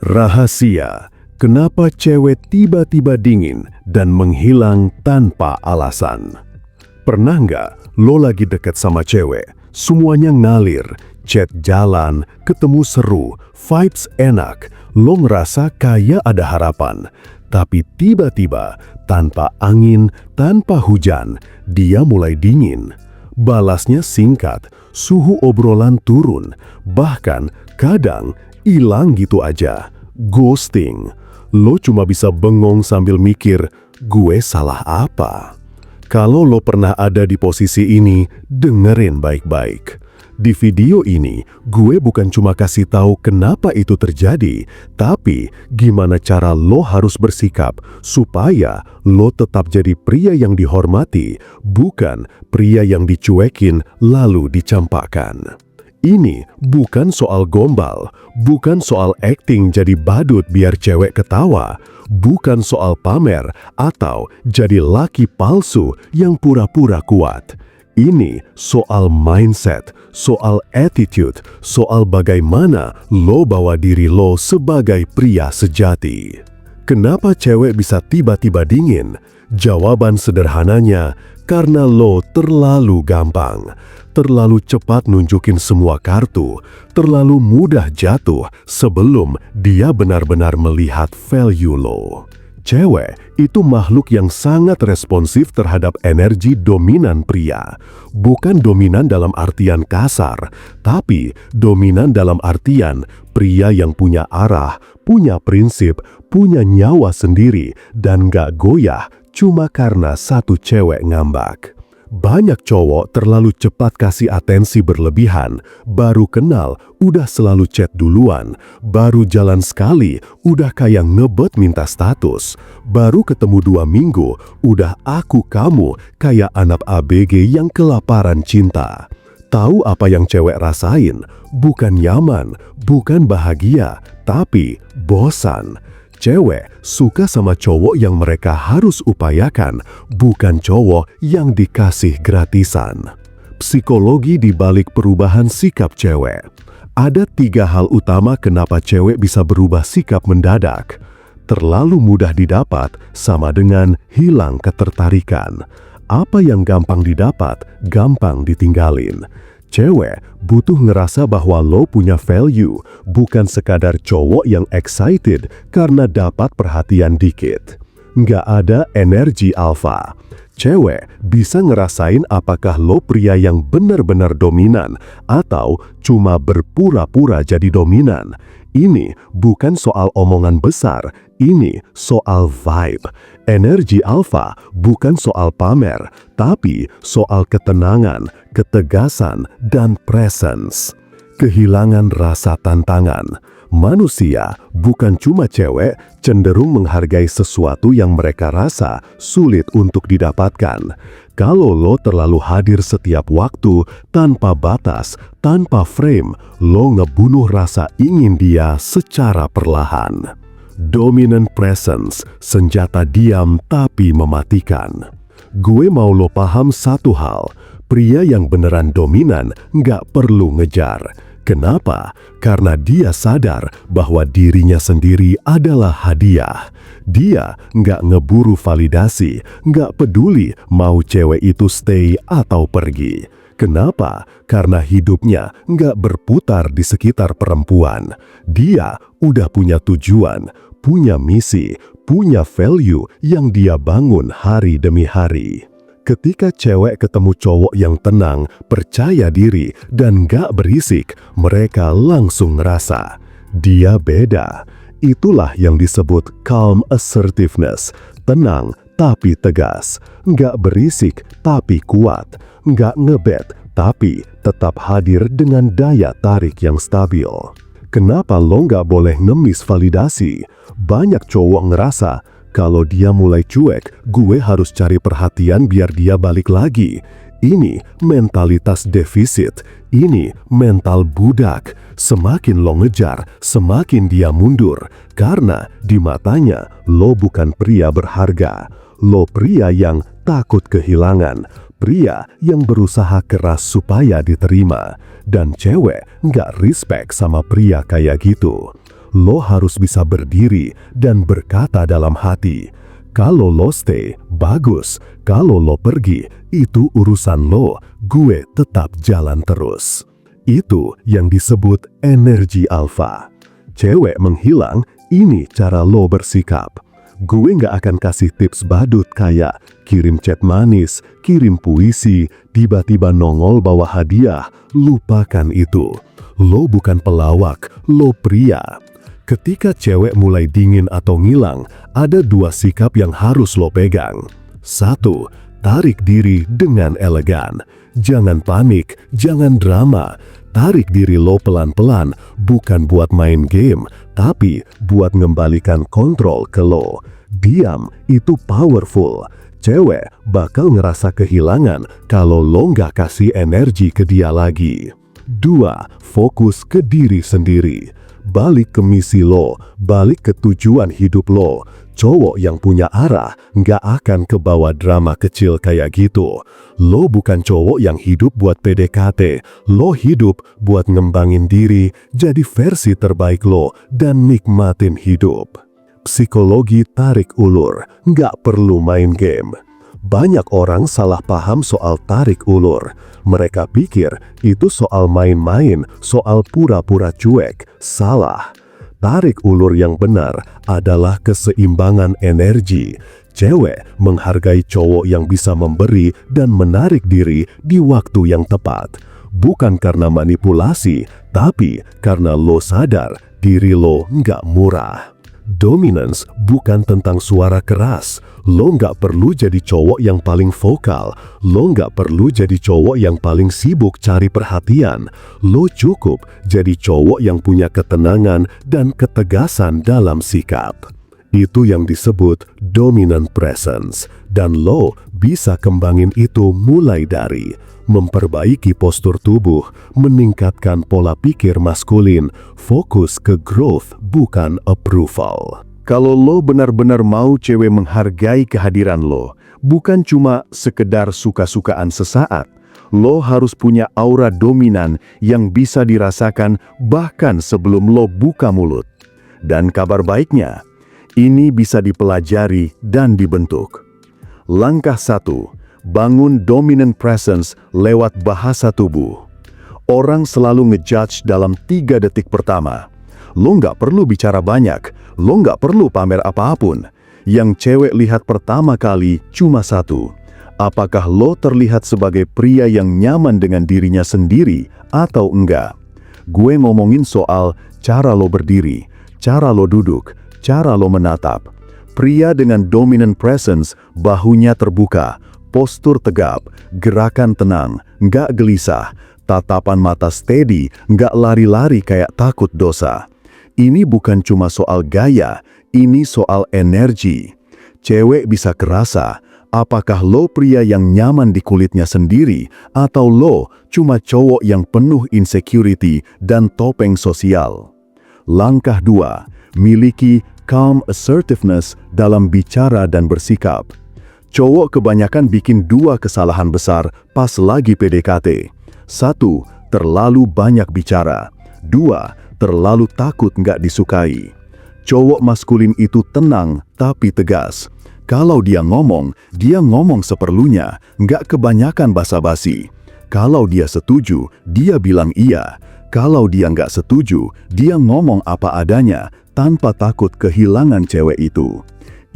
Rahasia, kenapa cewek tiba-tiba dingin dan menghilang tanpa alasan. Pernah nggak lo lagi deket sama cewek, semuanya ngalir, chat jalan, ketemu seru, vibes enak, lo ngerasa kayak ada harapan. Tapi tiba-tiba, tanpa angin, tanpa hujan, dia mulai dingin. Balasnya singkat, suhu obrolan turun, bahkan kadang hilang gitu aja. Ghosting. Lo cuma bisa bengong sambil mikir, gue salah apa? Kalau lo pernah ada di posisi ini, dengerin baik-baik. Di video ini, gue bukan cuma kasih tahu kenapa itu terjadi, tapi gimana cara lo harus bersikap supaya lo tetap jadi pria yang dihormati, bukan pria yang dicuekin lalu dicampakkan. Ini bukan soal gombal, bukan soal acting jadi badut biar cewek ketawa, bukan soal pamer atau jadi laki palsu yang pura-pura kuat. Ini soal mindset, soal attitude, soal bagaimana lo bawa diri lo sebagai pria sejati. Kenapa cewek bisa tiba-tiba dingin? Jawaban sederhananya, karena lo terlalu gampang. Terlalu cepat nunjukin semua kartu, terlalu mudah jatuh sebelum dia benar-benar melihat value lo. Cewek itu makhluk yang sangat responsif terhadap energi dominan pria. Bukan dominan dalam artian kasar, tapi dominan dalam artian pria yang punya arah, punya prinsip, punya nyawa sendiri, dan gak goyah cuma karena satu cewek ngambak. Banyak cowok terlalu cepat kasih atensi berlebihan, baru kenal udah selalu chat duluan, baru jalan sekali udah kayak ngebet minta status, baru ketemu 2 minggu udah aku kamu kayak anak ABG yang kelaparan cinta. Tahu apa yang cewek rasain? Bukan nyaman, bukan bahagia, tapi bosan. Cewek suka sama cowok yang mereka harus upayakan, bukan cowok yang dikasih gratisan. Psikologi di balik perubahan sikap cewek. Ada 3 hal utama kenapa cewek bisa berubah sikap mendadak. Terlalu mudah didapat sama dengan hilang ketertarikan. Apa yang gampang didapat, gampang ditinggalin. Cewek butuh ngerasa bahwa lo punya value, bukan sekadar cowok yang excited karena dapat perhatian dikit. Nggak ada energi alfa. Cewek bisa ngerasain apakah lo pria yang benar-benar dominan atau cuma berpura-pura jadi dominan. Ini bukan soal omongan besar, ini soal vibe. Energi alfa bukan soal pamer, tapi soal ketenangan, ketegasan, dan presence. Kehilangan rasa tantangan. Manusia, bukan cuma cewek, cenderung menghargai sesuatu yang mereka rasa sulit untuk didapatkan. Kalau lo terlalu hadir setiap waktu, tanpa batas, tanpa frame, lo ngebunuh rasa ingin dia secara perlahan. Dominant presence, senjata diam tapi mematikan. Gue mau lo paham satu hal, pria yang beneran dominan nggak perlu ngejar. Kenapa? Karena dia sadar bahwa dirinya sendiri adalah hadiah. Dia nggak ngeburu validasi, nggak peduli mau cewek itu stay atau pergi. Kenapa? Karena hidupnya nggak berputar di sekitar perempuan. Dia udah punya tujuan, punya misi, punya value yang dia bangun hari demi hari. Ketika cewek ketemu cowok yang tenang, percaya diri, dan gak berisik, mereka langsung ngerasa dia beda. Itulah yang disebut calm assertiveness, tenang tapi tegas, gak berisik tapi kuat, gak ngebet tapi tetap hadir dengan daya tarik yang stabil. Kenapa lo gak boleh ngemis validasi? Banyak cowok ngerasa, kalau dia mulai cuek, gue harus cari perhatian biar dia balik lagi. Ini mentalitas defisit, ini mental budak. Semakin lo ngejar, semakin dia mundur. Karena di matanya, lo bukan pria berharga. Lo pria yang takut kehilangan. Pria yang berusaha keras supaya diterima. Dan cewek nggak respect sama pria kayak gitu. lo harus bisa berdiri dan berkata dalam hati, kalau lo stay, bagus. Kalau lo pergi, itu urusan lo. Gue tetap jalan terus. Itu yang disebut energi alfa. Cewek menghilang, ini cara lo bersikap. Gue nggak akan kasih tips badut kayak kirim chat manis, kirim puisi, tiba-tiba nongol bawa hadiah. Lupakan itu. Lo bukan pelawak, lo pria. Ketika cewek mulai dingin atau ngilang, ada dua sikap yang harus lo pegang. 1. Tarik diri dengan elegan. Jangan panik, jangan drama. Tarik diri lo pelan-pelan, bukan buat main game, tapi buat ngembalikan kontrol ke lo. Diam, itu powerful. Cewek bakal ngerasa kehilangan kalau lo nggak kasih energi ke dia lagi. 2. Fokus ke diri sendiri. Balik ke misi lo, balik ke tujuan hidup lo. Cowok yang punya arah nggak akan kebawa drama kecil kayak gitu. Lo bukan cowok yang hidup buat PDKT. Lo hidup buat ngembangin diri, jadi versi terbaik lo, dan nikmatin hidup. Psikologi tarik ulur, nggak perlu main game. Banyak orang salah paham soal tarik ulur. Mereka pikir itu soal main-main, soal pura-pura cuek. Salah. Tarik ulur yang benar adalah keseimbangan energi. Cewek menghargai cowok yang bisa memberi dan menarik diri di waktu yang tepat. Bukan karena manipulasi, tapi karena lo sadar diri lo nggak murah. Dominance bukan tentang suara keras. Lo nggak perlu jadi cowok yang paling vokal. Lo nggak perlu jadi cowok yang paling sibuk cari perhatian. Lo cukup jadi cowok yang punya ketenangan dan ketegasan dalam sikap. Itu yang disebut dominant presence. Dan lo bisa kembangin itu mulai dari memperbaiki postur tubuh, meningkatkan pola pikir maskulin, fokus ke growth bukan approval. Kalau lo benar-benar mau cewek menghargai kehadiran lo, bukan cuma sekedar suka-sukaan sesaat, lo harus punya aura dominan yang bisa dirasakan bahkan sebelum lo buka mulut. Dan kabar baiknya, ini bisa dipelajari dan dibentuk. Langkah 1. Bangun dominant presence lewat bahasa tubuh. Orang selalu ngejudge dalam 3 detik pertama. Lo nggak perlu bicara banyak, lo nggak perlu pamer apapun. Yang cewek lihat pertama kali cuma 1. Apakah lo terlihat sebagai pria yang nyaman dengan dirinya sendiri atau enggak? Gue ngomongin soal cara lo berdiri, cara lo duduk, cara lo menatap. Pria dengan dominant presence, bahunya terbuka, postur tegap, gerakan tenang, nggak gelisah, tatapan mata steady, nggak lari-lari kayak takut dosa. Ini bukan cuma soal gaya, ini soal energi. Cewek bisa kerasa, apakah lo pria yang nyaman di kulitnya sendiri, atau lo cuma cowok yang penuh insecurity dan topeng sosial. Langkah 2, miliki calm assertiveness dalam bicara dan bersikap. Cowok kebanyakan bikin 2 kesalahan besar pas lagi PDKT. 1. Terlalu banyak bicara. 2. Terlalu takut nggak disukai. Cowok maskulin itu tenang tapi tegas. Kalau dia ngomong seperlunya, nggak kebanyakan basa-basi. Kalau dia setuju, dia bilang iya. Kalau dia nggak setuju, dia ngomong apa adanya tanpa takut kehilangan cewek itu.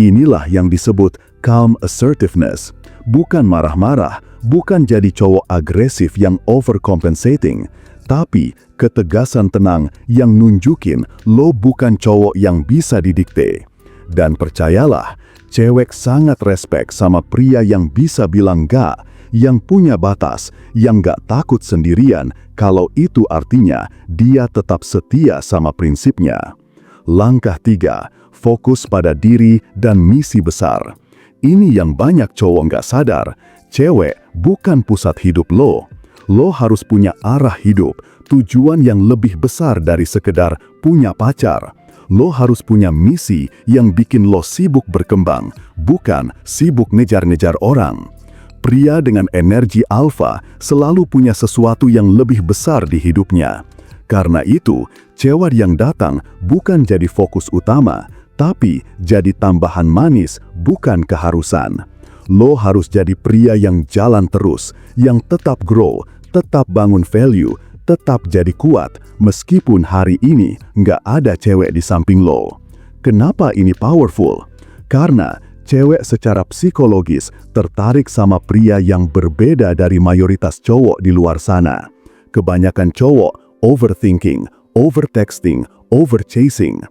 Inilah yang disebut calm assertiveness. Bukan marah-marah, bukan jadi cowok agresif yang overcompensating, tapi ketegasan tenang yang nunjukin lo bukan cowok yang bisa didikte. Dan percayalah, cewek sangat respect sama pria yang bisa bilang enggak, yang punya batas, yang enggak takut sendirian, kalau itu artinya dia tetap setia sama prinsipnya. Langkah 3, fokus pada diri dan misi besar. Ini yang banyak cowok nggak sadar, cewek bukan pusat hidup lo. Lo harus punya arah hidup, tujuan yang lebih besar dari sekedar punya pacar. Lo harus punya misi yang bikin lo sibuk berkembang, bukan sibuk ngejar-ngejar orang. Pria dengan energi alfa selalu punya sesuatu yang lebih besar di hidupnya. Karena itu, cewek yang datang bukan jadi fokus utama, tapi jadi tambahan manis, bukan keharusan. Lo harus jadi pria yang jalan terus, yang tetap grow, tetap bangun value, tetap jadi kuat, meskipun hari ini nggak ada cewek di samping lo. Kenapa ini powerful? Karena cewek secara psikologis tertarik sama pria yang berbeda dari mayoritas cowok di luar sana. Kebanyakan cowok overthinking, overtexting, overchasing.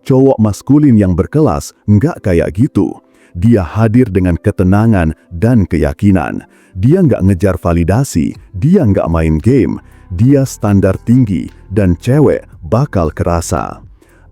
Cowok maskulin yang berkelas nggak kayak gitu. Dia hadir dengan ketenangan dan keyakinan. Dia nggak ngejar validasi, dia nggak main game. Dia standar tinggi dan cewek bakal kerasa.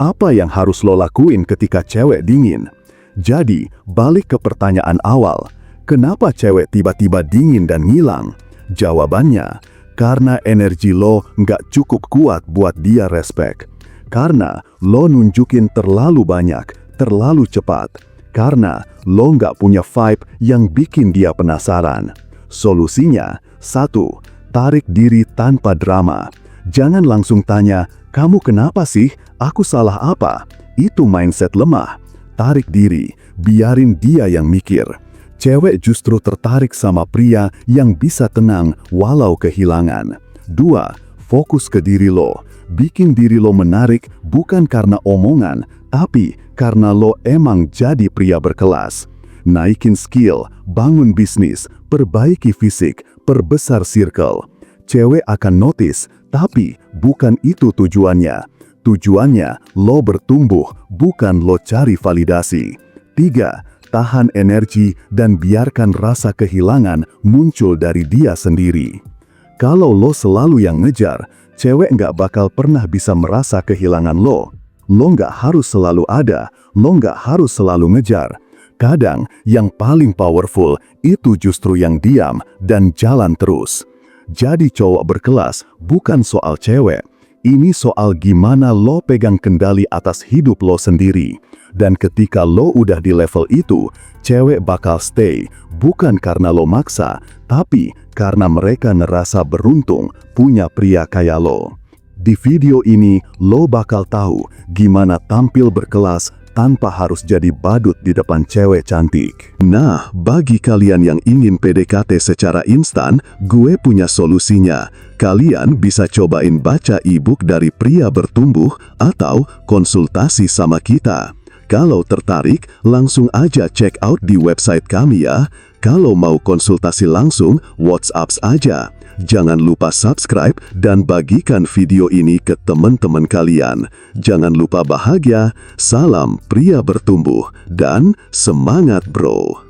Apa yang harus lo lakuin ketika cewek dingin? Jadi, balik ke pertanyaan awal. Kenapa cewek tiba-tiba dingin dan ngilang? Jawabannya, karena energi lo nggak cukup kuat buat dia respect. Karena lo nunjukin terlalu banyak, terlalu cepat. Karena lo nggak punya vibe yang bikin dia penasaran. Solusinya, 1. Tarik diri tanpa drama. Jangan langsung tanya, "Kamu kenapa sih? Aku salah apa?" Itu mindset lemah. Tarik diri, biarin dia yang mikir. Cewek justru tertarik sama pria yang bisa tenang walau kehilangan. 2. Fokus ke diri lo. Bikin diri lo menarik bukan karena omongan, tapi karena lo emang jadi pria berkelas. Naikin skill, bangun bisnis, perbaiki fisik, perbesar circle. Cewek akan notice, tapi bukan itu tujuannya. Tujuannya lo bertumbuh, bukan lo cari validasi. 3. Tahan energi dan biarkan rasa kehilangan muncul dari dia sendiri. Kalau lo selalu yang ngejar, cewek nggak bakal pernah bisa merasa kehilangan lo. Lo nggak harus selalu ada, lo nggak harus selalu ngejar. Kadang yang paling powerful itu justru yang diam dan jalan terus. Jadi cowok berkelas bukan soal cewek. Ini soal gimana lo pegang kendali atas hidup lo sendiri. Dan ketika lo udah di level itu, cewek bakal stay, bukan karena lo maksa, tapi karena mereka ngerasa beruntung punya pria kayak lo. Di video ini, lo bakal tahu gimana tampil berkelas tanpa harus jadi badut di depan cewek cantik. Nah, bagi kalian yang ingin PDKT secara instan, gue punya solusinya. Kalian bisa cobain baca e-book dari Pria Bertumbuh atau konsultasi sama kita. Kalau tertarik, langsung aja check out di website kami ya. Kalau mau konsultasi langsung, WhatsApp aja. Jangan lupa subscribe dan bagikan video ini ke teman-teman kalian. Jangan lupa bahagia, salam pria bertumbuh, dan semangat bro!